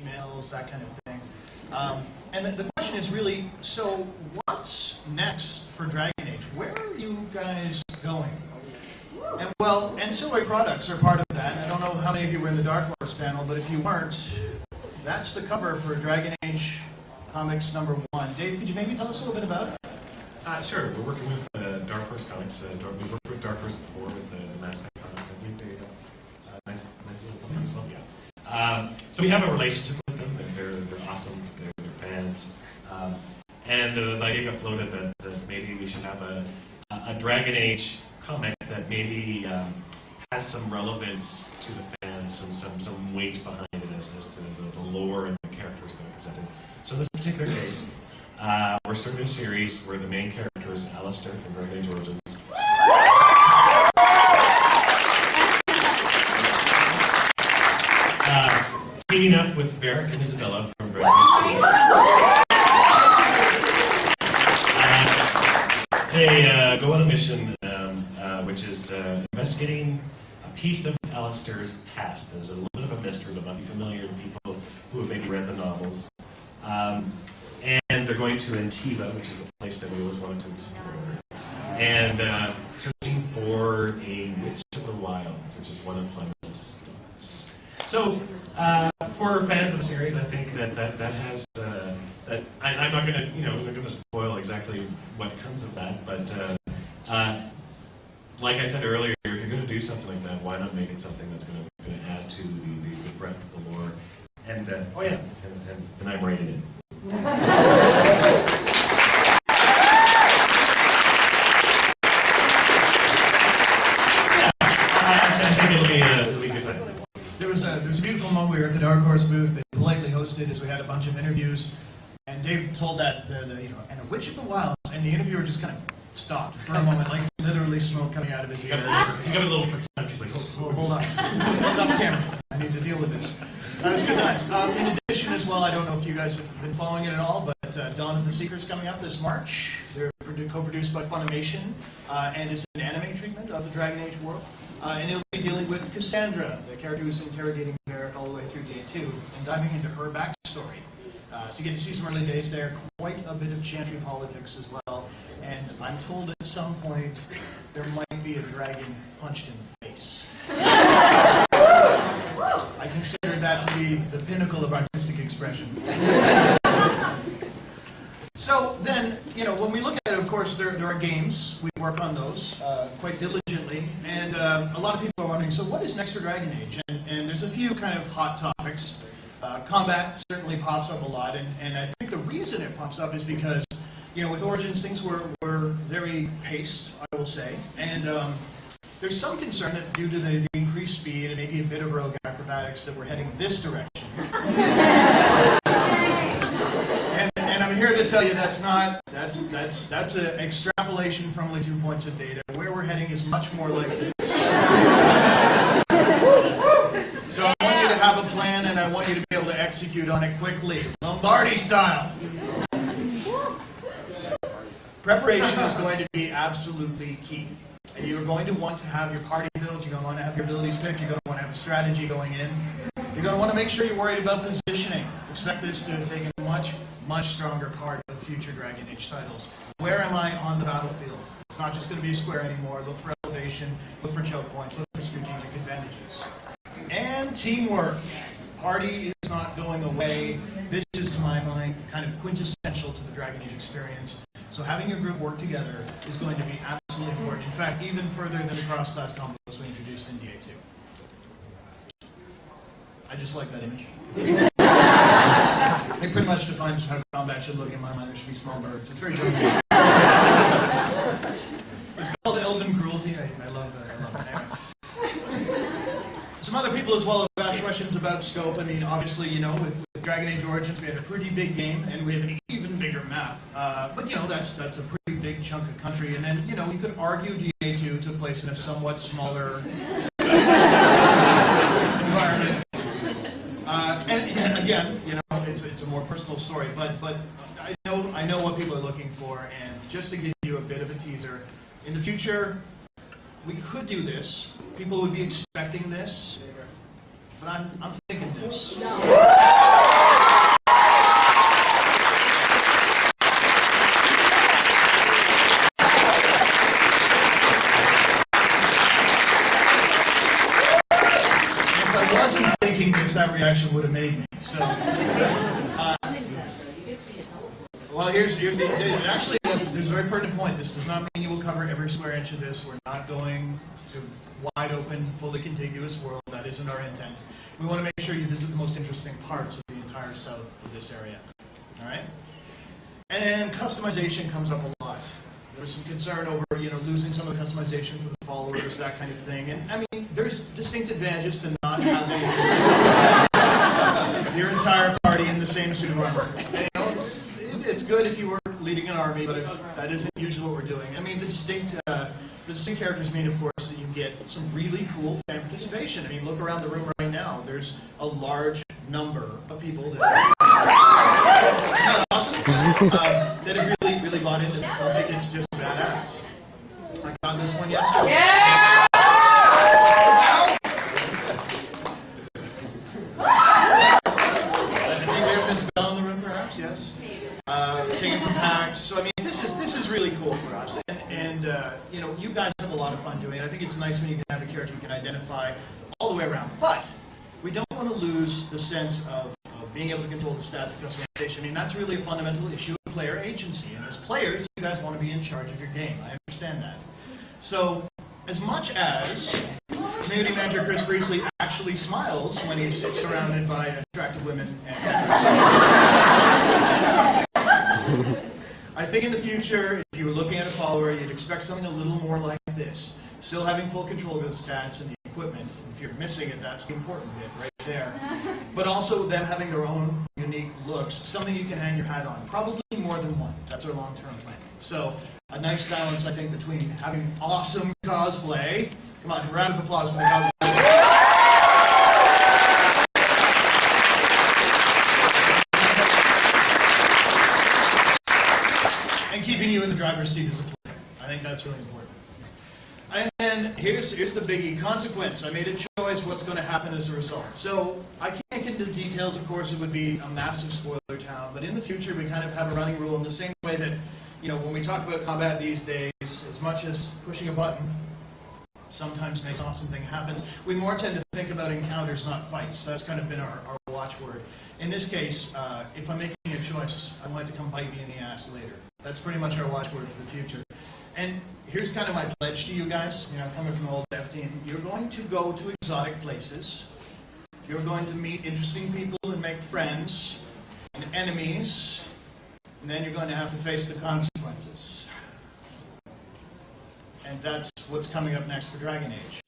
emails, that kind of thing. And the question is really, so what's next for Dragon Age? Where are you guys going? And well, ancillary products are part of that. I don't know how many of you were in the Dark Horse panel, but if you weren't, that's the cover for Dragon Age Comics #1. Dave, could you maybe tell us a little bit about it? Sure. We're working with Dark Horse Comics. We've worked with Dark Horse before with the Mass Effect Comics. I think they're nice little company as well. Yeah. So we have a relationship with them. They're awesome. They're fans. And the idea got floated that maybe we should have a Dragon Age comic that maybe has some relevance to the fans and some weight behind it as to the lore and the characters that are presented. So in this particular case, we're starting a series where the main character is Alistair from Dragon Age Origins. Teaming up with Varric and Isabella from Dragon Age 2. They go on a mission which is investigating a piece of Alistair's past. There's a little bit of a mystery that might be familiar to people who have maybe read the novels. And they're going to Antiva, which is a place that we always wanted to explore. And searching for a Witch of the Wilds, which is one of Clement's daughters. So, for fans of the series, I think that has I'm not going to I'm not going to spoil exactly what comes of that, but like I said earlier, if you're going to do something like that, why not make it something that's going to add to the breadth of the lore? And and I'm writing it. There was a beautiful moment. We were at the Dark Horse booth. They politely hosted as we had a bunch of interviews, and Dave told that and a Witch of the Wilds, and the interviewer just kind of stopped for a moment, like literally smoke coming out of his ear. He got a little perplexed. He's like, hold on, stop the camera. I need to deal with this. That was good times. In addition, as well, I don't know if you guys have been following it at all, but Dawn of the Seeker is coming up this March. They're co-produced by Funimation, and it's an anime treatment of the Dragon Age world. And it'll be dealing with Cassandra, the character who's interrogating Varric all the way through day 2, and diving into her backstory. So you get to see some early days there, quite a bit of chantry politics as well. And I'm told at some point there might be a dragon punched in the face. I consider that to be the pinnacle of artistic expression. So then, when we look at it, of course, there are games. We work on those quite diligently. And a lot of people are wondering, so what is next for Dragon Age? And there's a few kind of hot topics. Combat certainly pops up a lot. And I think the reason it pops up is because, with Origins, things were very paced, I will say. And there's some concern that due to the increased speed and maybe a bit of rogue acrobatics that we're heading this direction. and I'm here to tell you that's an extrapolation from only 2 points of data. Where we're heading is much more like this. So I want you to have a plan, and I want you to be able to execute on it quickly, Lombardi style. Preparation is going to be absolutely key. And you're going to want to have your party built, you're going to want to have your abilities picked, you're going to want to have a strategy going in. You're going to want to make sure you're worried about positioning. Expect this to take a much, much stronger part of future Dragon Age titles. Where am I on the battlefield? It's not just going to be a square anymore. Look for elevation, look for choke points, look for strategic advantages. And teamwork. Party is not going away. This is, to my mind, kind of quintessential to the Dragon Age experience. So having your group work together is going to be absolutely important. In fact, even further than the cross-class combos we introduced in DA2. I just like that image. It pretty much defines how combat should look in my mind. There should be small birds. It's very joking. It's called Elven Cruelty. I love that. Anyway. Some other people as well have asked questions about scope. I mean, obviously, with Dragon Age Origins, we had a pretty big game, and we have an even bigger map. But, that's a pretty big chunk of country. And then, you could argue DA2 took place in a somewhat smaller environment. And again, it's a more personal story. But I know what people are looking for. And just to give you a bit of a teaser, in the future, we could do this. People would be expecting this. But I'm thinking this. thinking that reaction would have made me. So, well, here's the actually, there's a very pertinent point. This does not mean you will cover every square inch of this. We're not going to wide open, fully contiguous world. That isn't our intent. We want to make sure you visit the most interesting parts of the entire south of this area. All right? And customization comes up a lot. There's some concern over, losing some of the customization for the followers, that kind of thing. And I mean, there's distinct advantages to not having your entire party in the same suit of armor. It's good if you were leading an army, but that isn't usually what we're doing. I mean, the distinct characters mean, of course, that you get some really cool fan participation. I mean, look around the room right now. There's a large number of people that that have really bought into this. I think it's just badass. I got this one yesterday. Yeah! I think we have Miss Bell in the room, perhaps. Yes. Taking from packs. So I mean, this is really cool for us, and you guys have a lot of fun doing it. I think it's nice when you can have a character you can identify all the way around. But we don't want to lose the sense of being able to control the stats of customization. I mean, that's really a fundamental issue of player agency. And as players, you guys want to be in charge of your game. I understand that. So, as much as community manager Chris Priestley actually smiles when he's surrounded by attractive women and I think in the future, if you were looking at a follower, you'd expect something a little more like this. Still having full control of the stats and the equipment. If you're missing it, that's the important bit right there. But also them having their own unique looks, something you can hang your hat on. Probably more than one. That's our long-term plan. So a nice balance, I think, between having awesome cosplay. Come on, a round of applause for the cosplay. And keeping you in the driver's seat as a player. I think that's really important. And then here's the biggie, consequence. I made a choice what's going to happen as a result. So I can't get into the details, of course, it would be a massive spoiler town, but in the future we kind of have a running rule in the same way that, when we talk about combat these days, as much as pushing a button sometimes makes an awesome thing happen, we more tend to think about encounters, not fights. That's kind of been our watchword. In this case, if I'm making a choice, I want it to come bite me in the ass later. That's pretty much our watchword for the future. And here's kind of my pledge to you guys, coming from the old dev team. You're going to go to exotic places. You're going to meet interesting people and make friends and enemies. And then you're going to have to face the consequences. And that's what's coming up next for Dragon Age.